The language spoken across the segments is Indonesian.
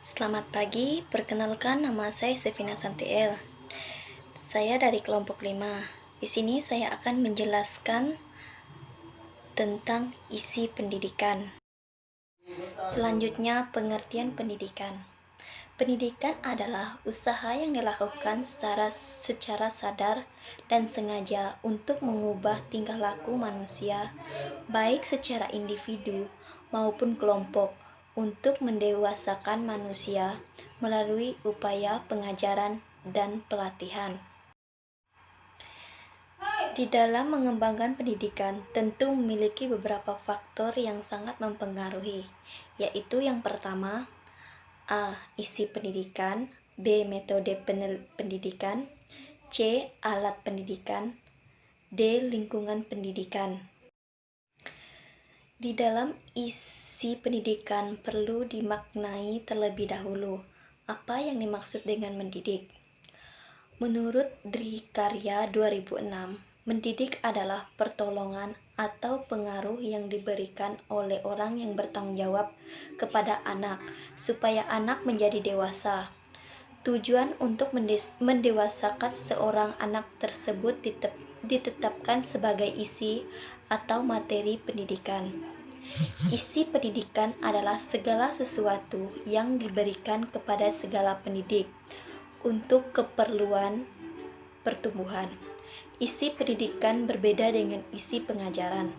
Selamat pagi, perkenalkan nama saya Sevina Santiel. Saya dari kelompok 5. Di sini saya akan menjelaskan tentang isi pendidikan. Selanjutnya, pengertian pendidikan. Pendidikan adalah usaha yang dilakukan secara sadar dan sengaja untuk mengubah tingkah laku manusia, baik secara individu maupun kelompok, untuk mendewasakan manusia melalui upaya pengajaran dan pelatihan. Di dalam mengembangkan pendidikan, tentu memiliki beberapa faktor yang sangat mempengaruhi, yaitu yang pertama, A. Isi pendidikan, B. Metode pendidikan, C. Alat pendidikan, D. Lingkungan pendidikan. Di dalam isi pendidikan perlu dimaknai terlebih dahulu apa yang dimaksud dengan mendidik. Menurut Drikarya 2006, mendidik adalah pertolongan atau pengaruh yang diberikan oleh orang yang bertanggung jawab kepada anak supaya anak menjadi dewasa. Tujuan untuk mendewasakan seseorang anak tersebut ditetapkan sebagai isi atau materi pendidikan. Isi pendidikan adalah segala sesuatu yang diberikan kepada segala pendidik untuk keperluan pertumbuhan. Isi pendidikan berbeda dengan isi pengajaran.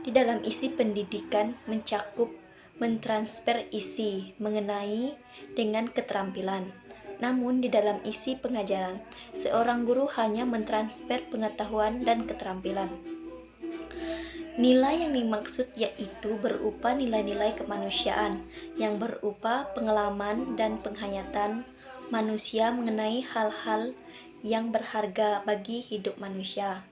Di dalam isi pendidikan mencakup mentransfer isi mengenai dengan keterampilan. Namun di dalam isi pengajaran, seorang guru hanya mentransfer pengetahuan dan keterampilan. Nilai yang dimaksud yaitu berupa nilai-nilai kemanusiaan yang berupa pengalaman dan penghayatan manusia mengenai hal-hal yang berharga bagi hidup manusia.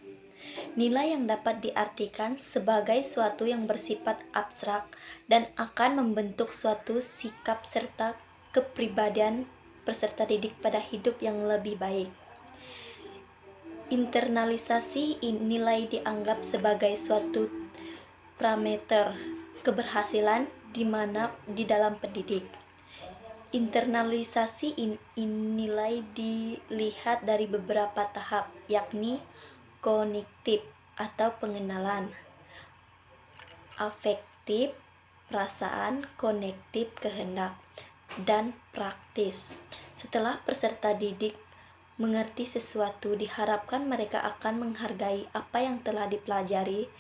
Nilai yang dapat diartikan sebagai suatu yang bersifat abstrak dan akan membentuk suatu sikap serta kepribadian peserta didik pada hidup yang lebih baik. Internalisasi nilai dianggap sebagai suatu parameter keberhasilan di dalam pendidik. Internalisasi nilai dilihat dari beberapa tahap, yakni kognitif atau pengenalan, afektif, perasaan, konektif, kehendak, dan praktis. Setelah peserta didik mengerti sesuatu, diharapkan mereka akan menghargai apa yang telah dipelajari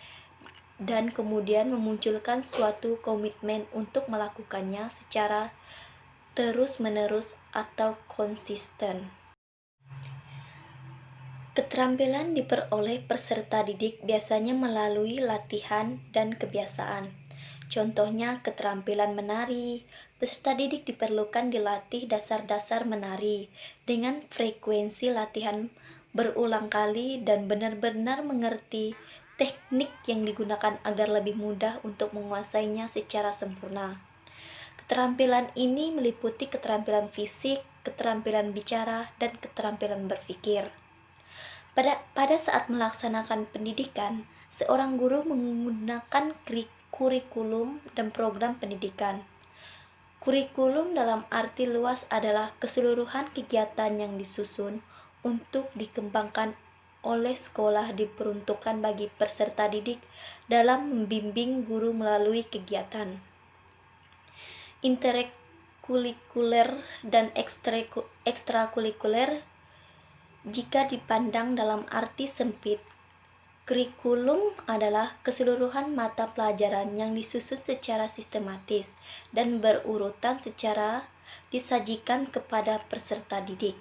dan kemudian memunculkan suatu komitmen untuk melakukannya secara terus-menerus atau konsisten. Keterampilan diperoleh peserta didik biasanya melalui latihan dan kebiasaan. Contohnya keterampilan menari. Peserta didik diperlukan dilatih dasar-dasar menari dengan frekuensi latihan berulang kali dan benar-benar mengerti teknik yang digunakan agar lebih mudah untuk menguasainya secara sempurna. Keterampilan ini meliputi keterampilan fisik, keterampilan bicara, dan keterampilan berpikir. Pada saat melaksanakan pendidikan, seorang guru menggunakan kurikulum dan program pendidikan. Kurikulum dalam arti luas adalah keseluruhan kegiatan yang disusun untuk dikembangkan oleh sekolah diperuntukkan bagi peserta didik dalam membimbing guru melalui kegiatan interkurikuler dan ekstrakurikuler. Jika dipandang dalam arti sempit, kurikulum adalah keseluruhan mata pelajaran yang disusun secara sistematis dan berurutan secara disajikan kepada peserta didik.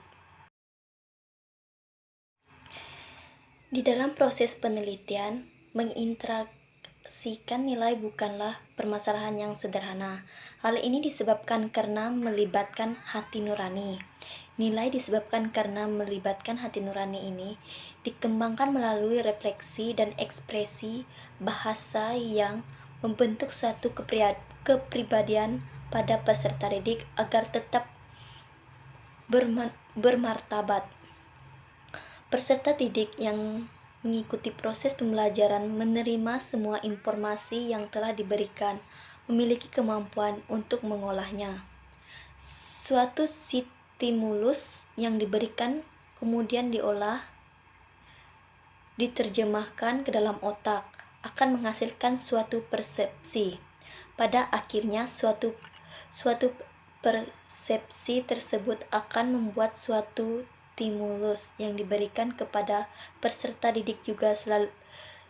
Di dalam proses penelitian, menginteraksikan nilai bukanlah permasalahan yang sederhana. Hal ini disebabkan karena melibatkan hati nurani. Nilai disebabkan karena melibatkan hati nurani ini dikembangkan melalui refleksi dan ekspresi bahasa yang membentuk suatu kepribadian pada peserta didik agar tetap bermartabat. Peserta didik yang mengikuti proses pembelajaran menerima semua informasi yang telah diberikan, memiliki kemampuan untuk mengolahnya. Suatu stimulus yang diberikan kemudian diolah, diterjemahkan ke dalam otak, akan menghasilkan suatu persepsi. Pada akhirnya suatu persepsi tersebut akan membuat suatu stimulus yang diberikan kepada peserta didik juga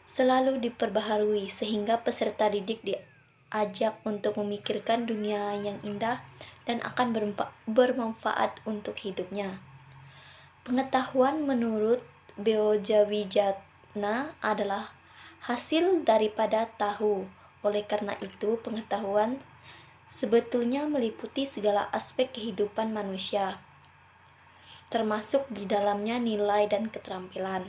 selalu diperbaharui, sehingga peserta didik diajak untuk memikirkan dunia yang indah dan akan bermanfaat untuk hidupnya. Pengetahuan menurut Beojawijana adalah hasil daripada tahu. Oleh karena itu, pengetahuan sebetulnya meliputi segala aspek kehidupan manusia, termasuk di dalamnya nilai dan keterampilan.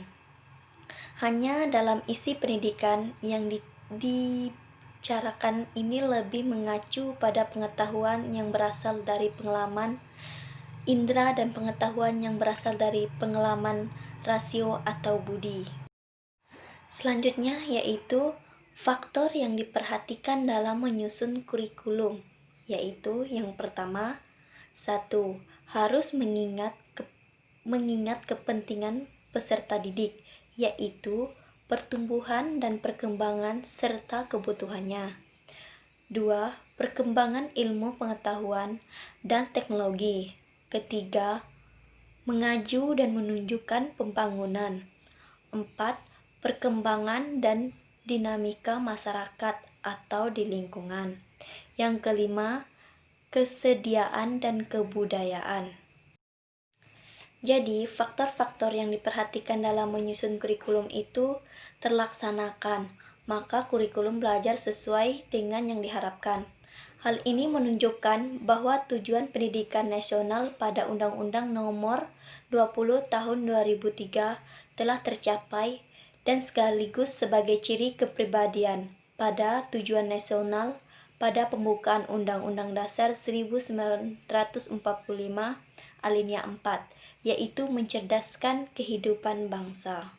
Hanya dalam isi pendidikan yang dibicarakan ini lebih mengacu pada pengetahuan yang berasal dari pengalaman indera dan pengetahuan yang berasal dari pengalaman rasio atau budi. Selanjutnya yaitu faktor yang diperhatikan dalam menyusun kurikulum, yaitu yang pertama, 1. Harus mengingat kepentingan peserta didik, yaitu pertumbuhan dan perkembangan serta kebutuhannya. 2. Perkembangan ilmu pengetahuan dan teknologi. Ketiga, mengaju dan menunjukkan pembangunan. 4. Perkembangan dan dinamika masyarakat atau di lingkungan. Yang kelima, kesediaan dan kebudayaan. Jadi, faktor-faktor yang diperhatikan dalam menyusun kurikulum itu terlaksanakan, maka kurikulum belajar sesuai dengan yang diharapkan. Hal ini menunjukkan bahwa tujuan pendidikan nasional pada Undang-Undang Nomor 20 Tahun 2003 telah tercapai dan sekaligus sebagai ciri kepribadian pada tujuan nasional pada pembukaan Undang-Undang Dasar 1945 alinea 4, yaitu mencerdaskan kehidupan bangsa.